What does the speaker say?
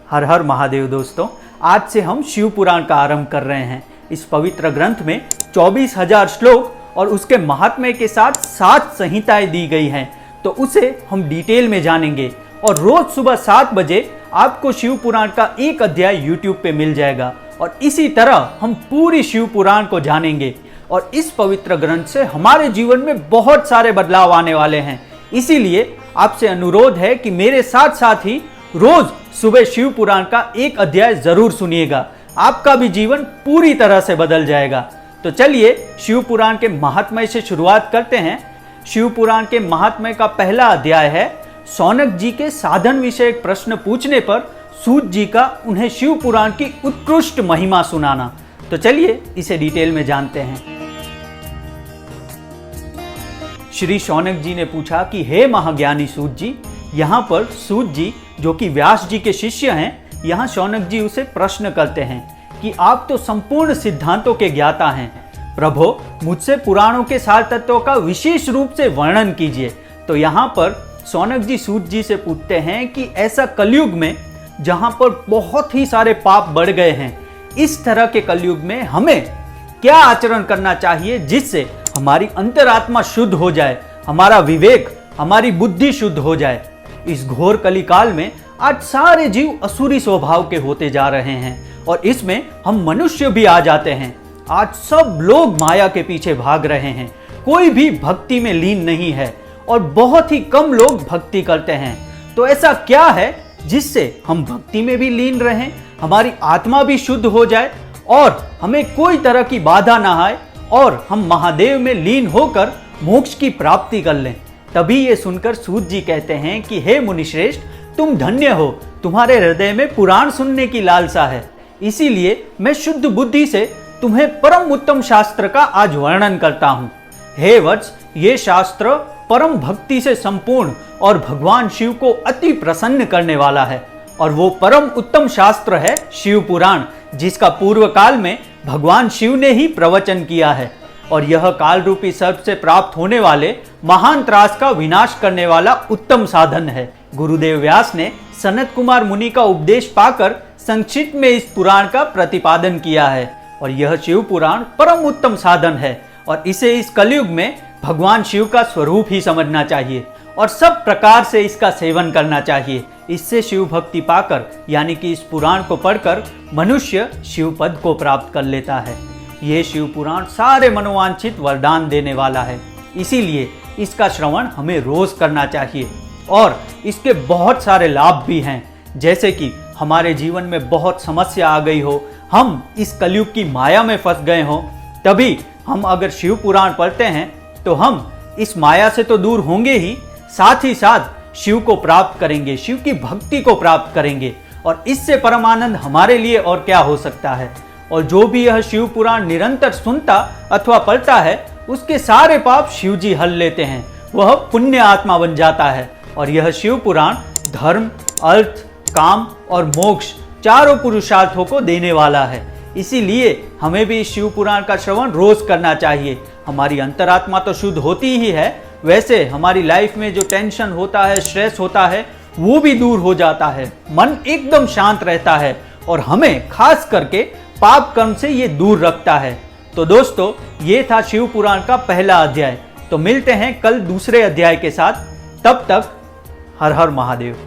हर हर महादेव दोस्तों, आज से हम शिव पुराण का आरंभ कर रहे हैं। इस पवित्र ग्रंथ में 24,000 श्लोक और उसके महात्म्य के साथ 7 संहिताएं दी गई हैं, तो उसे हम डिटेल में जानेंगे। और रोज सुबह 7 बजे आपको शिव पुराण का एक अध्याय YouTube पे मिल जाएगा और इसी तरह हम पूरी शिव पुराण को जानेंगे। और इस पवित्र ग्रंथ से हमारे जीवन में बहुत सारे बदलाव आने वाले हैं। इसीलिए आपसे अनुरोध है कि मेरे साथ साथ ही रोज सुबह शिव पुराण का एक अध्याय जरूर सुनिएगा, आपका भी जीवन पूरी तरह से बदल जाएगा। तो चलिए शिव पुराण के महात्म्य से शुरुआत करते हैं। शिव पुराण के महात्म्य का पहला अध्याय है शौनक जी के साधन विषयक प्रश्न पूछने पर सूत जी का उन्हें शिव पुराण की उत्कृष्ट महिमा सुनाना। तो चलिए इसे डिटेल में जानते हैं। श्री शौनक जी ने पूछा कि हे महाज्ञानी सूत जी। यहाँ पर सूत जी जो कि व्यास जी के शिष्य हैं, यहाँ शौनक जी उसे प्रश्न करते हैं कि आप तो संपूर्ण सिद्धांतों के ज्ञाता हैं, प्रभो मुझसे पुराणों के सार तत्वों का विशेष रूप से वर्णन कीजिए। तो यहाँ पर शौनक जी सूत जी से पूछते हैं कि ऐसा कलयुग में जहाँ पर बहुत ही सारे पाप बढ़ गए हैं, इस तरह के कलयुग में हमें क्या आचरण करना चाहिए जिससे हमारी अंतरात्मा शुद्ध हो जाए, हमारा विवेक, हमारी बुद्धि शुद्ध हो जाए। इस घोर कलिकाल में आज सारे जीव असुरी स्वभाव के होते जा रहे हैं और इसमें हम मनुष्य भी आ जाते हैं। आज सब लोग माया के पीछे भाग रहे हैं, कोई भी भक्ति में लीन नहीं है और बहुत ही कम लोग भक्ति करते हैं। तो ऐसा क्या है जिससे हम भक्ति में भी लीन रहें, हमारी आत्मा भी शुद्ध हो जाए और हमें कोई तरह की बाधा ना आए और हम महादेव में लीन होकर मोक्ष की प्राप्ति कर लें। तभी ये सुनकर सूत जी कहते हैं कि हे मुनिश्रेष्ठ, तुम धन्य हो, तुम्हारे हृदय में पुराण सुनने की लालसा है, इसीलिए मैं शुद्ध बुद्धि से तुम्हें परम उत्तम शास्त्र का आज वर्णन करता हूँ। हे वत्स, ये शास्त्र परम भक्ति से संपूर्ण और भगवान शिव को अति प्रसन्न करने वाला है और वो परम उत्तम शास्त्र है शिव पुराण, जिसका पूर्व काल में भगवान शिव ने ही प्रवचन किया है। और यह काल रूपी सर्प से प्राप्त होने वाले महान त्रास का विनाश करने वाला उत्तम साधन है। गुरुदेव व्यास ने सनत कुमार मुनि का उपदेश पाकर संक्षिप्त में इस पुराण का प्रतिपादन किया है और यह शिव पुराण परम उत्तम साधन है और इसे इस कलयुग में भगवान शिव का स्वरूप ही समझना चाहिए और सब प्रकार से इसका सेवन करना चाहिए। इससे शिव भक्ति पाकर यानी कि इस पुराण को पढ़कर मनुष्य शिव पद को प्राप्त कर लेता है। यह शिव पुराण सारे मनोवांछित वरदान देने वाला है, इसीलिए इसका श्रवण हमें रोज करना चाहिए। और इसके बहुत सारे लाभ भी हैं, जैसे कि हमारे जीवन में बहुत समस्या आ गई हो, हम इस कलयुग की माया में फंस गए हो, तभी हम अगर शिव पुराण पढ़ते हैं तो हम इस माया से तो दूर होंगे ही साथ शिव को प्राप्त करेंगे, शिव की भक्ति को प्राप्त करेंगे और इससे परम आनंद हमारे लिए और क्या हो सकता है। और जो भी यह शिव पुराण निरंतर सुनता अथवा पढ़ता है, उसके सारे पाप शिव जी हल लेते हैं, वह पुण्य आत्मा बन जाता है। और यह शिव पुराण धर्म, अर्थ, काम और मोक्ष चारों पुरुषार्थों को देने वाला है, इसीलिए हमें भी इस शिव पुराण का श्रवण रोज करना चाहिए। हमारी अंतरात्मा तो शुद्ध होती ही है, वैसे हमारी लाइफ में जो टेंशन होता है, स्ट्रेस होता है, वो भी दूर हो जाता है, मन एकदम शांत रहता है और हमें खास करके पाप कर्म से ये दूर रखता है। तो दोस्तों, ये था शिव पुराण का पहला अध्याय। तो मिलते हैं कल दूसरे अध्याय के साथ, तब तक हर हर महादेव।